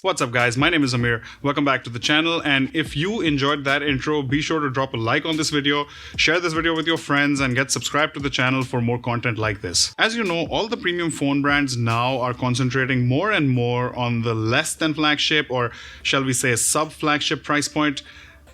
What's up guys, my name is Amir. Welcome back to the channel, and if you enjoyed that intro, be sure to drop a like on this video, share this video with your friends, and get subscribed to the channel for more content like this. As you know, all the premium phone brands now are concentrating more and more on the less than flagship, or shall we say sub-flagship price point.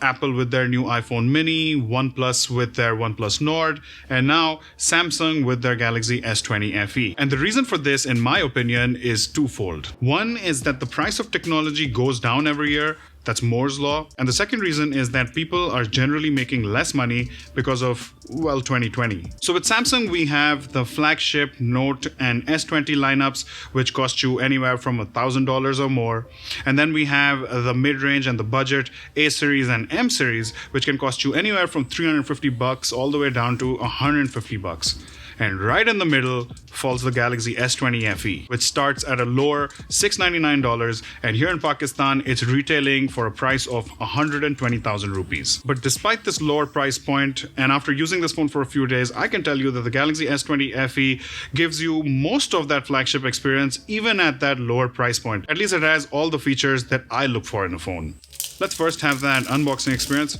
Apple with their new iPhone mini, OnePlus with their OnePlus Nord, and now Samsung with their Galaxy S20FE. And the reason for this, in my opinion, is twofold. One is that the price of technology goes down every year. That's Moore's law. And the second reason is that people are generally making less money because of, well, 2020. So with Samsung, we have the flagship, Note, and S20 lineups, which cost you anywhere from $1,000 or more. And then we have the mid-range and the budget A series and M series, which can cost you anywhere from $350 all the way down to $150. And right in the middle falls the Galaxy S20FE, which starts at a lower $699, and here in Pakistan, it's retailing for a price of 120,000 rupees. But despite this lower price point, and after using this phone for a few days, I can tell you that the Galaxy S20FE gives you most of that flagship experience, even at that lower price point. At least it has all the features that I look for in a phone. Let's first have that unboxing experience.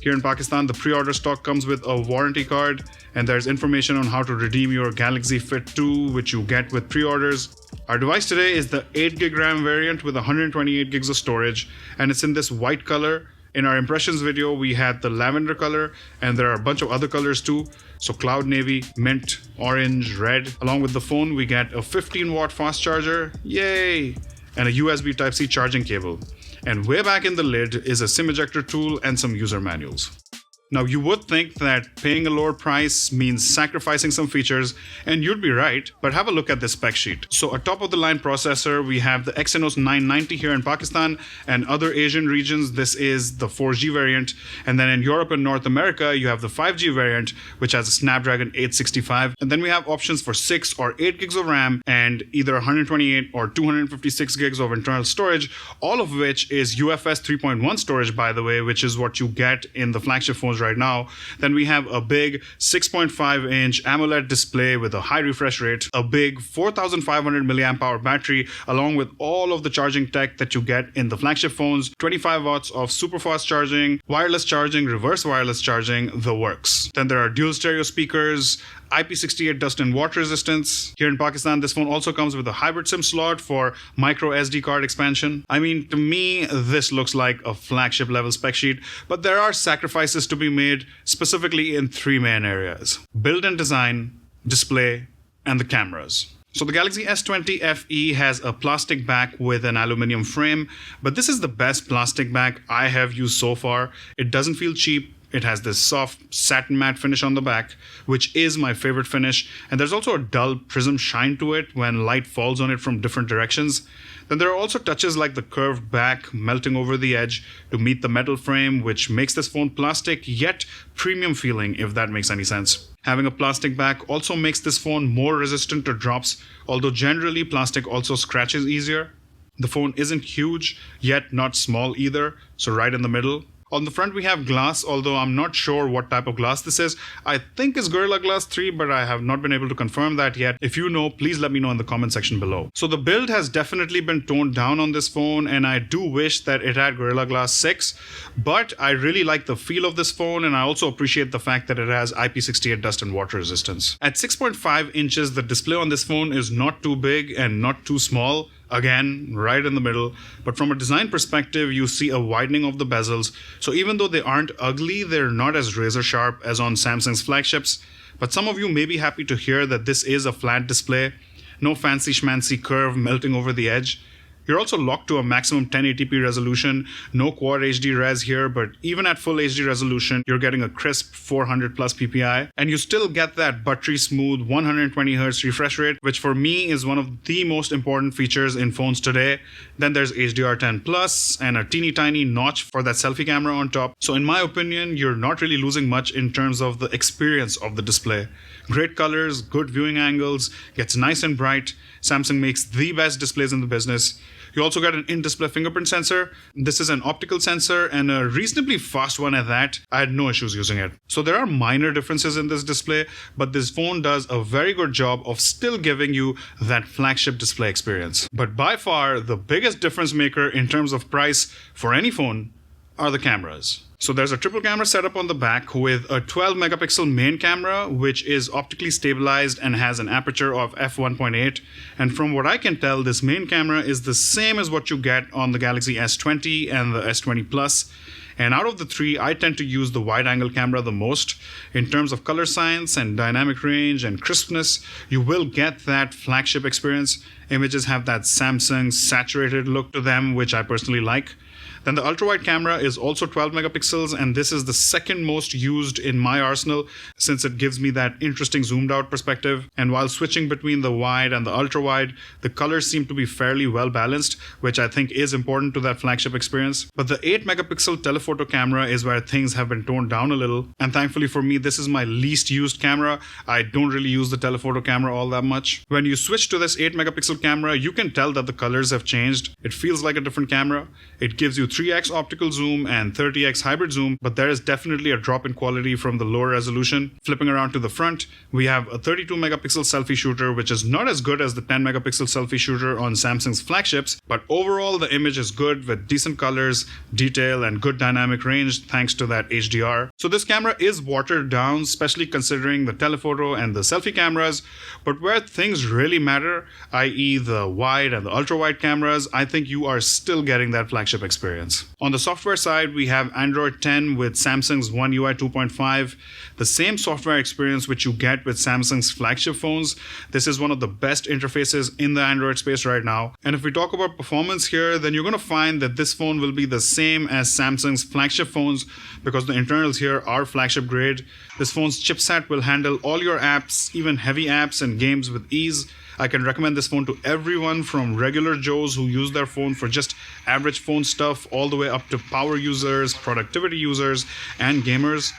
Here in Pakistan, the pre-order stock comes with a warranty card, and there's information on how to redeem your Galaxy Fit 2, which you get with pre-orders. Our device today is the 8GB RAM variant with 128 gigs of storage, and it's in this white color. In our impressions video, we had the lavender color, and there are a bunch of other colors too. So cloud navy, mint, orange, red. Along with the phone, we get a 15-watt fast charger, yay! And a USB Type-C charging cable. And way back in the lid is a SIM ejector tool and some user manuals. Now, you would think that paying a lower price means sacrificing some features, and you'd be right, but have a look at this spec sheet. So a top-of-the-line processor, we have the Exynos 990 here in Pakistan, and other Asian regions, this is the 4G variant. And then in Europe and North America, you have the 5G variant, which has a Snapdragon 865. And then we have options for 6 or 8 gigs of RAM, and either 128 or 256 gigs of internal storage, all of which is UFS 3.1 storage, by the way, which is what you get in the flagship phones right now. Then we have a big 6.5-inch AMOLED display with a high refresh rate, a big 4,500 milliamp hour battery, along with all of the charging tech that you get in the flagship phones, 25 watts of super fast charging, wireless charging, reverse wireless charging, the works. Then there are dual stereo speakers, IP68 dust and water resistance. Here in Pakistan, this phone also comes with a hybrid SIM slot for micro SD card expansion. I mean, to me, this looks like a flagship level spec sheet, but there are sacrifices to be made, specifically in three main areas: build and design, display, and the cameras. So the Galaxy S20FE has a plastic back with an aluminum frame, but this is the best plastic back I have used so far. It doesn't feel cheap. It has this soft satin matte finish on the back, which is my favorite finish. And there's also a dull prism shine to it when light falls on it from different directions. Then there are also touches like the curved back melting over the edge to meet the metal frame, which makes this phone plastic yet premium feeling, if that makes any sense. Having a plastic back also makes this phone more resistant to drops, although generally plastic also scratches easier. The phone isn't huge, yet not small either, so right in the middle. On the front, we have glass, although I'm not sure what type of glass this is. I think it's Gorilla Glass 3, but I have not been able to confirm that yet. If you know, please let me know in the comment section below. So the build has definitely been toned down on this phone, and I do wish that it had Gorilla Glass 6, but I really like the feel of this phone, and I also appreciate the fact that it has IP68 dust and water resistance. At 6.5 inches, the display on this phone is not too big and not too small. Again, right in the middle. But from a design perspective, you see a widening of the bezels. So even though they aren't ugly, they're not as razor sharp as on Samsung's flagships. But some of you may be happy to hear that this is a flat display. No fancy schmancy curve melting over the edge. You're also locked to a maximum 1080p resolution. No quad HD res here, but even at full HD resolution, you're getting a crisp 400 plus PPI. And you still get that buttery smooth 120Hz refresh rate, which for me is one of the most important features in phones today. Then there's HDR10 Plus and a teeny tiny notch for that selfie camera on top. So in my opinion, you're not really losing much in terms of the experience of the display. Great colors, good viewing angles, gets nice and bright. Samsung makes the best displays in the business. You also get an in-display fingerprint sensor. This is an optical sensor and a reasonably fast one at that. I had no issues using it. So there are minor differences in this display, but this phone does a very good job of still giving you that flagship display experience. But by far, the biggest difference maker in terms of price for any phone are the cameras. So there's a triple camera setup on the back with a 12 megapixel main camera, which is optically stabilized and has an aperture of f1.8. And from what I can tell, this main camera is the same as what you get on the Galaxy S20 and the S20 Plus. And out of the three, I tend to use the wide-angle camera the most. In terms of color science and dynamic range and crispness, you will get that flagship experience. Images have that Samsung saturated look to them, which I personally like. Then the ultra-wide camera is also 12 megapixels, and this is the second most used in my arsenal since it gives me that interesting zoomed out perspective. And while switching between the wide and the ultra-wide, the colors seem to be fairly well balanced, which I think is important to that flagship experience. But the 8 megapixel telephoto camera is where things have been toned down a little, and thankfully for me, this is my least used camera. I don't really use the telephoto camera all that much. When you switch to this 8 megapixel camera, you can tell that the colors have changed. It feels like a different camera. It gives you 3x optical zoom and 30x hybrid zoom, but there is definitely a drop in quality from the lower resolution. Flipping around to the front, we have a 32 megapixel selfie shooter, which is not as good as the 10 megapixel selfie shooter on Samsung's flagships, but overall the image is good with decent colors, detail, and good dynamic range thanks to that HDR. So this camera is watered down, especially considering the telephoto and the selfie cameras, but where things really matter, i.e. the wide and the ultra wide cameras, I think you are still getting that flagship experience. On the software side, we have Android 10 with Samsung's One UI 2.5, the same software experience which you get with Samsung's flagship phones. This is one of the best interfaces in the Android space right now. And if we talk about performance here, then you're going to find that this phone will be the same as Samsung's flagship phones because the internals here are flagship grade. This phone's chipset will handle all your apps, even heavy apps and games with ease. I can recommend this phone to everyone from regular Joes who use their phone for just average phone stuff all the way up to power users, productivity users, and gamers.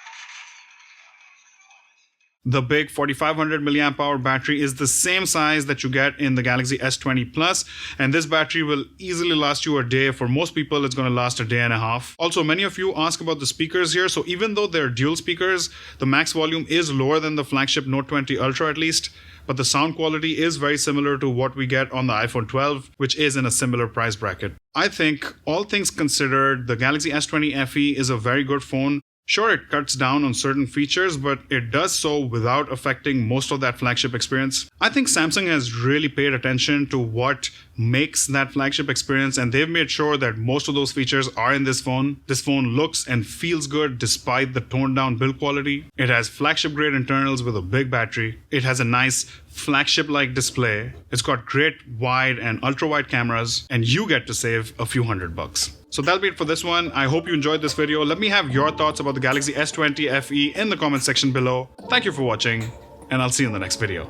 The big 4500 milliamp hour battery is the same size that you get in the Galaxy S20 Plus, and this battery will easily last you a day. For most people, it's going to last a day and a half. Also, many of you ask about the speakers here. So even though they're dual speakers, the max volume is lower than the flagship Note 20 Ultra at least, but the sound quality is very similar to what we get on the iPhone 12, which is in a similar price bracket. I think, all things considered, the Galaxy S20 FE is a very good phone. Sure, it cuts down on certain features, but it does so without affecting most of that flagship experience. I think Samsung has really paid attention to what makes that flagship experience, and they've made sure that most of those features are in this phone. This phone looks and feels good despite the toned down build quality. It has flagship grade internals with a big battery. It has a nice flagship-like display. It's got great wide and ultra-wide cameras, and you get to save a few $100. So that'll be it for this one. I hope you enjoyed this video. Let me have your thoughts about the Galaxy S20 FE in the comment section below. Thank you for watching, and I'll see you in the next video.